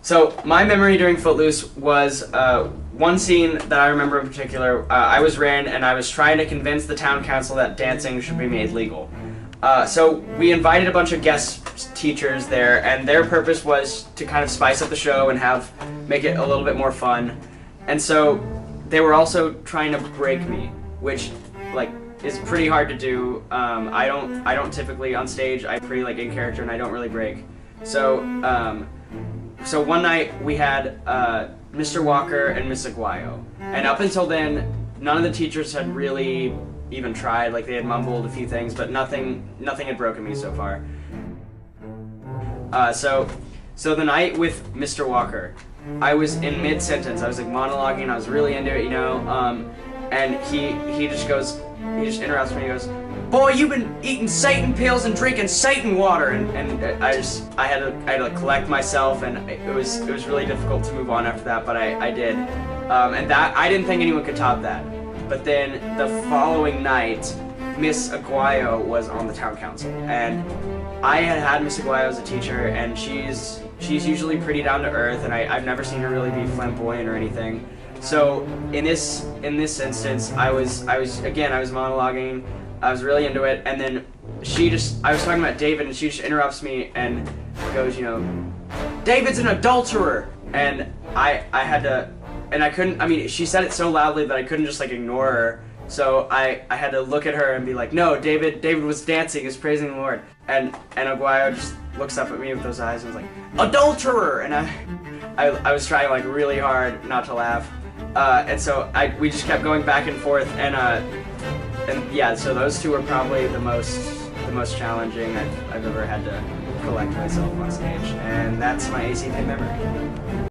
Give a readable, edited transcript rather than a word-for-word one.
So my memory during Footloose was one scene that I remember in particular. I was Ren, and I was trying to convince the town council that dancing should be made legal. So we invited a bunch of guest teachers there, and their purpose was to kind of spice up the show and make it a little bit more fun. And so they were also trying to break me, which is pretty hard to do. I don't typically on stage. I'm pretty in character, and I don't really break. So one night we had Mr. Walker and Miss Aguayo, and up until then, none of the teachers had really even tried. They had mumbled a few things, but nothing had broken me so far. So the night with Mr. Walker, I was in mid-sentence. I was monologuing. I was really into it, and he just interrupts me. He goes, "Boy, you've been eating Satan pills and drinking Satan water," and I had to collect myself, and it was really difficult to move on after that, but I did, and that I didn't think anyone could top that. But then the following night, Miss Aguayo was on the town council, and I had Miss Aguayo as a teacher, and she's usually pretty down to earth, and I've never seen her really be flamboyant or anything. So in this instance, I was monologuing. I was really into it, and then I was talking about David, and she just interrupts me and goes, "David's an adulterer," and I had to, and I couldn't. She said it so loudly that I couldn't just ignore her. So I had to look at her and be like, "No, David was dancing, is praising the Lord," and Aguayo just looks up at me with those eyes and was like, "Adulterer," and I was trying really hard not to laugh, and so we just kept going back and forth, and yeah, so those two were probably the most challenging I've ever had to collect myself on stage, and that's my ACP memory.